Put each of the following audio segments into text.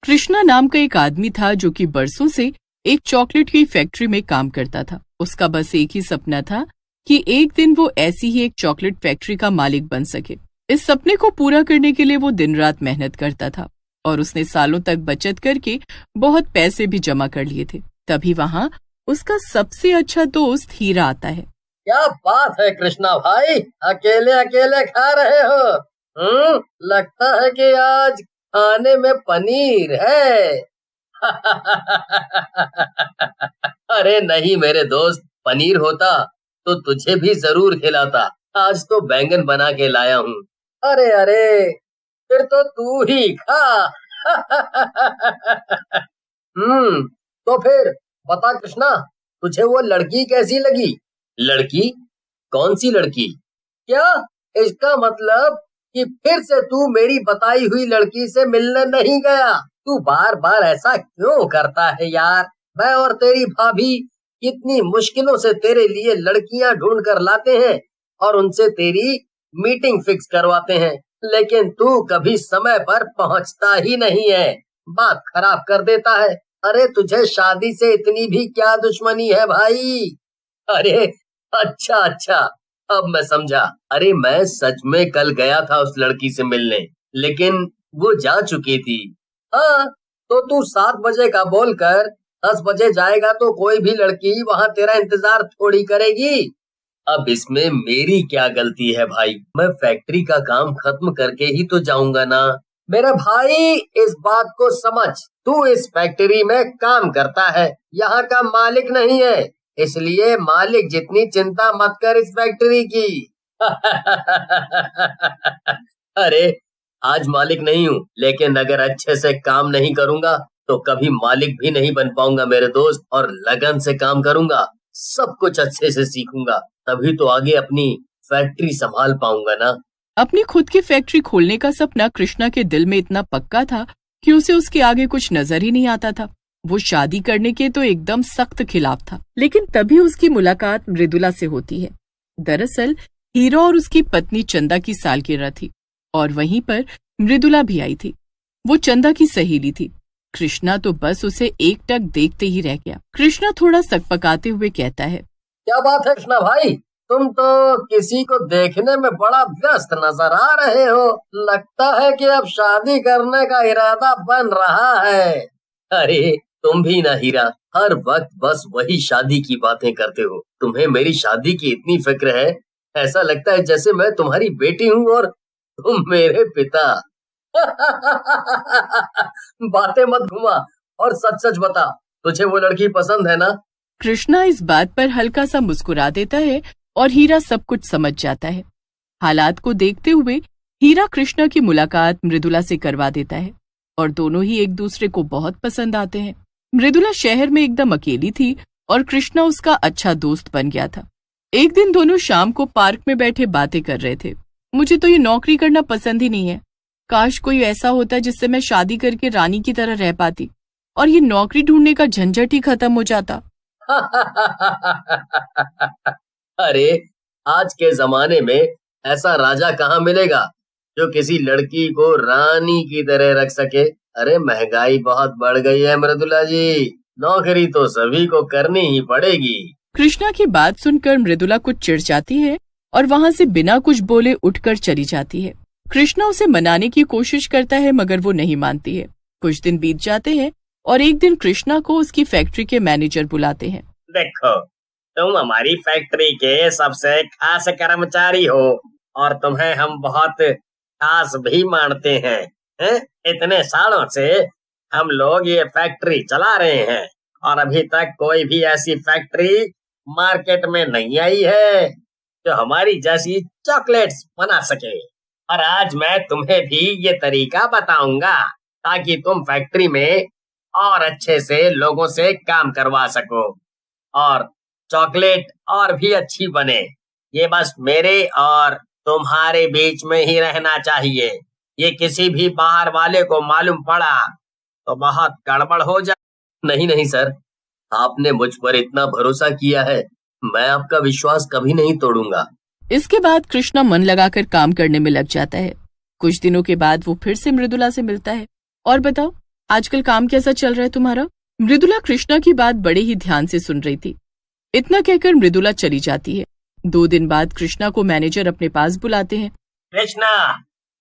कृष्णा नाम का एक आदमी था जो कि बरसों से एक चॉकलेट की फैक्ट्री में काम करता था। उसका बस एक ही सपना था कि एक दिन वो ऐसी ही एक चॉकलेट फैक्ट्री का मालिक बन सके। इस सपने को पूरा करने के लिए वो दिन रात मेहनत करता था और उसने सालों तक बचत करके बहुत पैसे भी जमा कर लिए थे। तभी वहाँ उसका सबसे अच्छा दोस्त हीरा आता है। क्या बात है कृष्णा भाई, अकेले अकेले खा रहे हो? लगता है कि आज खाने में पनीर है। अरे नहीं मेरे दोस्त, पनीर होता तो तुझे भी जरूर खिलाता। आज तो बैंगन बना के लाया हूँ। अरे अरे, फिर तो तू ही खा। तो फिर बता कृष्णा, तुझे वो लड़की कैसी लगी? लड़की? कौन सी लड़की? क्या इसका मतलब कि फिर से तू मेरी बताई हुई लड़की से मिलने नहीं गया? तू बार बार ऐसा क्यों करता है यार? मैं और तेरी भाभी कितनी मुश्किलों से तेरे लिए लड़कियां ढूंढ कर लाते हैं और उनसे तेरी मीटिंग फिक्स करवाते हैं, लेकिन तू कभी समय पर पहुंचता ही नहीं है, बात खराब कर देता है। अरे तुझे शादी से इतनी भी क्या दुश्मनी है भाई? अरे अच्छा अच्छा, अब मैं समझा। अरे मैं सच में कल गया था उस लड़की से मिलने, लेकिन वो जा चुकी थी। हाँ, तो तू 7 बजे का बोलकर 10 बजे जाएगा तो कोई भी लड़की वहाँ तेरा इंतजार थोड़ी करेगी। अब इसमें मेरी क्या गलती है भाई? मैं फैक्ट्री का काम खत्म करके ही तो जाऊंगा ना। मेरे भाई इस बात को समझ, तू इस फैक्ट्री में काम करता है, यहाँ का मालिक नहीं है, इसलिए मालिक जितनी चिंता मत कर इस फैक्ट्री की। अरे आज मालिक नहीं हूँ, लेकिन अगर अच्छे से काम नहीं करूंगा तो कभी मालिक भी नहीं बन पाऊंगा मेरे दोस्त। और लगन से काम करूंगा, सब कुछ अच्छे से सीखूंगा, तभी तो आगे अपनी फैक्ट्री संभाल पाऊंगा ना। अपनी खुद की फैक्ट्री खोलने का सपना कृष्णा के दिल में इतना पक्का था कि उसे उसके आगे कुछ नजर ही नहीं आता था। वो शादी करने के तो एकदम सख्त खिलाफ था। लेकिन तभी उसकी मुलाकात मृदुला से होती है। दरअसल हीरा और उसकी पत्नी चंदा की सालगिरह थी और वहीं पर मृदुला भी आई थी। वो चंदा की सहेली थी। कृष्णा तो बस उसे एकटक देखते ही रह गया। कृष्णा थोड़ा सकपकाते हुए कहता है, क्या बात है कृष्णा भाई, तुम तो किसी को देखने में बड़ा व्यस्त नजर आ रहे हो। लगता है कि अब शादी करने का इरादा बन रहा है। अरे तुम भी ना हीरा, हर वक्त बस वही शादी की बातें करते हो। तुम्हें मेरी शादी की इतनी फिक्र है, ऐसा लगता है जैसे मैं तुम्हारी बेटी हूँ और तुम मेरे पिता। बातें मत घुमा और सच सच बता, तुझे वो लड़की पसंद है ना? कृष्णा इस बात पर हल्का सा मुस्कुरा देता है और हीरा सब कुछ समझ जाता है। हालात को देखते हुए हीरा कृष्णा की मुलाकात मृदुला से करवा देता है और दोनों ही एक दूसरे को बहुत पसंद आते हैं। मृदुला शहर में एकदम अकेली थी और कृष्णा उसका अच्छा दोस्त बन गया था। एक दिन दोनों शाम को पार्क में बैठे बातें कर रहे थे। मुझे तो ये नौकरी करना पसंद ही नहीं है। काश कोई ऐसा होता जिससे मैं शादी करके रानी की तरह रह पाती और ये नौकरी ढूंढने का झंझट ही खत्म हो जाता। अरे आज के जमाने में ऐसा राजा कहाँ मिलेगा जो किसी लड़की को रानी की तरह रख सके। अरे महंगाई बहुत बढ़ गई है मृदुला जी, नौकरी तो सभी को करनी ही पड़ेगी। कृष्णा की बात सुनकर मृदुला कुछ चिढ़ जाती है और वहाँ से बिना कुछ बोले उठकर चली जाती है। कृष्णा उसे मनाने की कोशिश करता है मगर वो नहीं मानती है। कुछ दिन बीत जाते हैं और एक दिन कृष्णा को उसकी फैक्ट्री के मैनेजर बुलाते हैं। देखो, तुम हमारी फैक्ट्री के सबसे खास कर्मचारी हो और तुम्हें हम बहुत खास भी मानते हैं, हैं? इतने सालों से हम लोग ये फैक्ट्री चला रहे हैं और अभी तक कोई भी ऐसी फैक्ट्री मार्केट में नहीं आई है जो हमारी जैसी चॉकलेट्स बना सके। और आज मैं तुम्हें भी ये तरीका बताऊंगा ताकि तुम फैक्ट्री में और अच्छे से लोगों से काम करवा सको और चॉकलेट और भी अच्छी बने। ये बस मेरे और तुम्हारे बीच में ही रहना चाहिए। ये किसी भी बाहर वाले को मालूम पड़ा तो बहुत गड़बड़ हो जाए। नहीं नहीं सर, आपने मुझ पर इतना भरोसा किया है, मैं आपका विश्वास कभी नहीं तोड़ूंगा। इसके बाद कृष्णा मन लगाकर काम करने में लग जाता है। कुछ दिनों के बाद वो फिर से मृदुला से मिलता है। और बताओ, आजकल काम कैसा चल रहा है तुम्हारा? मृदुला कृष्णा की बात बड़े ही ध्यान से सुन रही थी। इतना कहकर मृदुला चली जाती है। 2 दिन बाद कृष्णा को मैनेजर अपने पास बुलाते हैं। कृष्णा,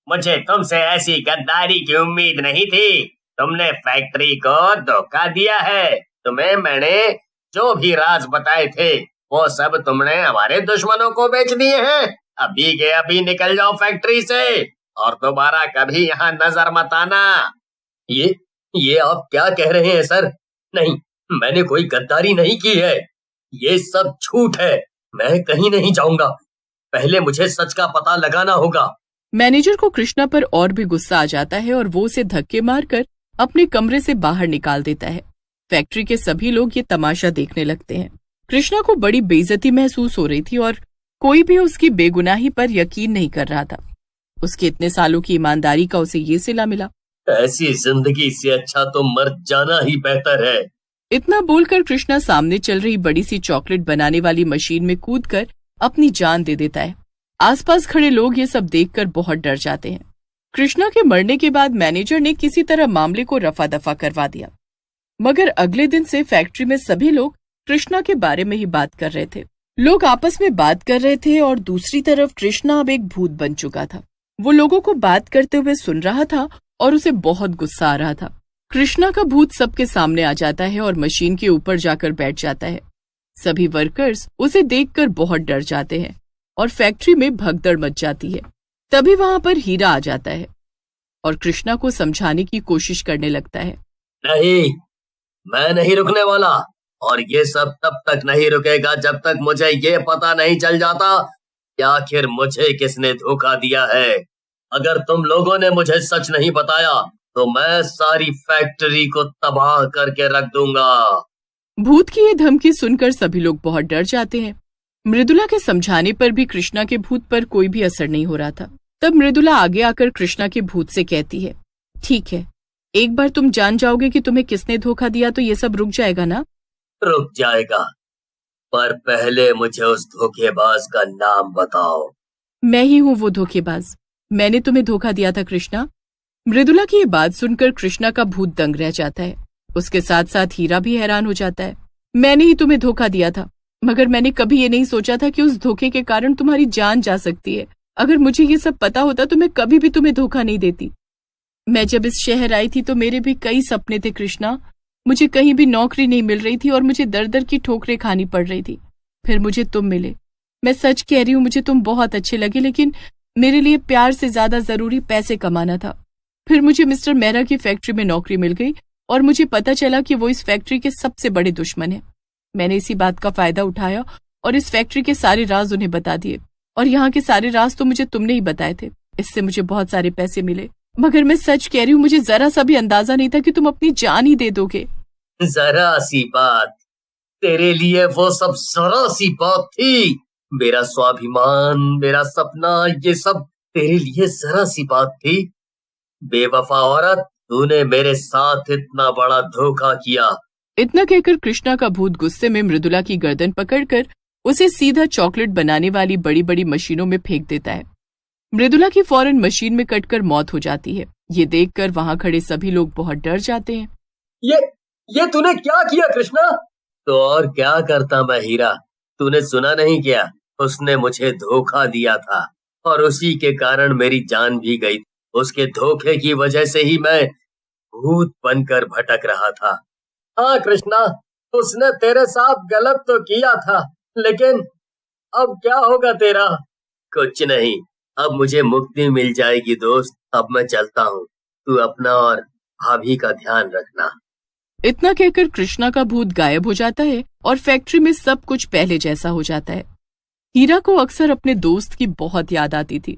मुझे तुमसे ऐसी गद्दारी की उम्मीद नहीं थी। तुमने फैक्ट्री को धोखा दिया है। तुम्हें मैंने जो भी राज बताए थे वो सब तुमने हमारे दुश्मनों को बेच दिए हैं। अभी के अभी निकल जाओ फैक्ट्री से और दोबारा कभी यहाँ नजर मत आना। ये आप क्या कह रहे हैं सर? नहीं, मैंने कोई गद्दारी नहीं की है। ये सब झूठ है। मैं कहीं नहीं जाऊंगा। पहले मुझे सच का पता लगाना होगा। मैनेजर को कृष्णा पर और भी गुस्सा आ जाता है और वो उसे धक्के मारकर अपने कमरे से बाहर निकाल देता है। फैक्ट्री के सभी लोग ये तमाशा देखने लगते हैं। कृष्णा को बड़ी बेइज्जती महसूस हो रही थी और कोई भी उसकी बेगुनाही पर यकीन नहीं कर रहा था। उसके इतने सालों की ईमानदारी का उसे ये सिला मिला। ऐसी जिंदगी से अच्छा तो मर जाना ही बेहतर है। इतना बोलकर कृष्णा सामने चल रही बड़ी सी चॉकलेट बनाने वाली मशीन में कूदकर अपनी जान दे देता है। आसपास खड़े लोग ये सब देखकर बहुत डर जाते हैं। कृष्णा के मरने के बाद मैनेजर ने किसी तरह मामले को रफा दफा करवा दिया, मगर अगले दिन से फैक्ट्री में सभी लोग कृष्णा के बारे में ही बात कर रहे थे। लोग आपस में बात कर रहे थे और दूसरी तरफ कृष्णा अब एक भूत बन चुका था। वो लोगों को बात करते हुए सुन रहा था और उसे बहुत गुस्सा आ रहा था। कृष्णा का भूत सबके सामने आ जाता है और मशीन के ऊपर जाकर बैठ जाता है। सभी वर्कर्स उसे देखकर बहुत डर जाते हैं और फैक्ट्री में भगदड़ मच जाती है। तभी वहां पर हीरा आ जाता है और कृष्णा को समझाने की कोशिश करने लगता है। नहीं, मैं नहीं रुकने वाला और ये सब तब तक नहीं रुकेगा जब तक मुझे ये पता नहीं चल जाता कि आखिर मुझे किसने धोखा दिया है। अगर तुम लोगों ने मुझे सच नहीं बताया तो मैं सारी फैक्ट्री को तबाह करके रख दूंगा। भूत की ये धमकी सुनकर सभी लोग बहुत डर जाते हैं। मृदुला के समझाने पर भी कृष्णा के भूत पर कोई भी असर नहीं हो रहा था। तब मृदुला आगे आकर कृष्णा के भूत से कहती है, ठीक है, एक बार तुम जान जाओगे कि तुम्हें किसने धोखा दिया तो ये सब रुक जाएगा ना? रुक जाएगा, पर पहले मुझे उस धोखेबाज का नाम बताओ। मैं ही हूँ वो धोखेबाज। मैंने तुम्हें धोखा दिया था कृष्णा। मृदुला की ये बात सुनकर कृष्णा का भूत दंग रह जाता है। उसके साथ साथ हीरा भी हैरान हो जाता है। मैंने ही तुम्हें धोखा दिया था, मगर मैंने कभी ये नहीं सोचा था कि उस धोखे के कारण तुम्हारी जान जा सकती है। अगर मुझे ये सब पता होता तो मैं कभी भी तुम्हें धोखा नहीं देती। मैं जब इस शहर आई थी तो मेरे भी कई सपने थे कृष्णा। मुझे कहीं भी नौकरी नहीं मिल रही थी और मुझे दर दर की ठोकरें खानी पड़ रही थी। फिर मुझे तुम मिले। मैं सच कह रही हूँ, मुझे तुम बहुत अच्छे लगे, लेकिन मेरे लिए प्यार से ज्यादा जरूरी पैसे कमाना था। फिर मुझे मिस्टर मेहरा की फैक्ट्री में नौकरी मिल गई और मुझे पता चला कि वो इस फैक्ट्री के सबसे बड़े दुश्मन है। मैंने इसी बात का फायदा उठाया और इस फैक्ट्री के सारे राज उन्हें बता दिए, और यहाँ के सारे राज तो मुझे तुमने ही बताए थे। इससे मुझे बहुत सारे पैसे मिले, मगर मैं सच कह रही हूँ, मुझे जरा सा भी अंदाजा नहीं था कि तुम अपनी जान ही दे दोगे। जरा सी बात, तेरे लिए वो सब जरा सी बात थी। मेरा स्वाभिमान, मेरा सपना, ये सब तेरे लिए जरा सी बात थी। बेवफा औरत, तूने मेरे साथ इतना बड़ा धोखा किया। इतना कहकर कृष्णा का भूत गुस्से में मृदुला की गर्दन पकड़कर उसे सीधा चॉकलेट बनाने वाली बड़ी बड़ी मशीनों में फेंक देता है। मृदुला की फौरन मशीन में कटकर मौत हो जाती है। ये देखकर वहां खड़े सभी लोग बहुत डर जाते हैं। ये तूने क्या किया कृष्णा? तो और क्या करता मैं हीरा, तूने सुना नहीं क्या? उसने मुझे धोखा दिया था और उसी के कारण मेरी जान भी गई। उसके धोखे की वजह से ही मैं भूत बनकर भटक रहा था। हाँ कृष्णा, उसने तेरे साथ गलत तो किया था, लेकिन अब क्या होगा तेरा? कुछ नहीं, अब मुझे मुक्ति मिल जाएगी दोस्त। अब मैं चलता हूँ, तू अपना और भाभी का ध्यान रखना। इतना कहकर कृष्णा का भूत गायब हो जाता है और फैक्ट्री में सब कुछ पहले जैसा हो जाता है। हीरा को अक्सर अपने दोस्त की बहुत याद आती थी।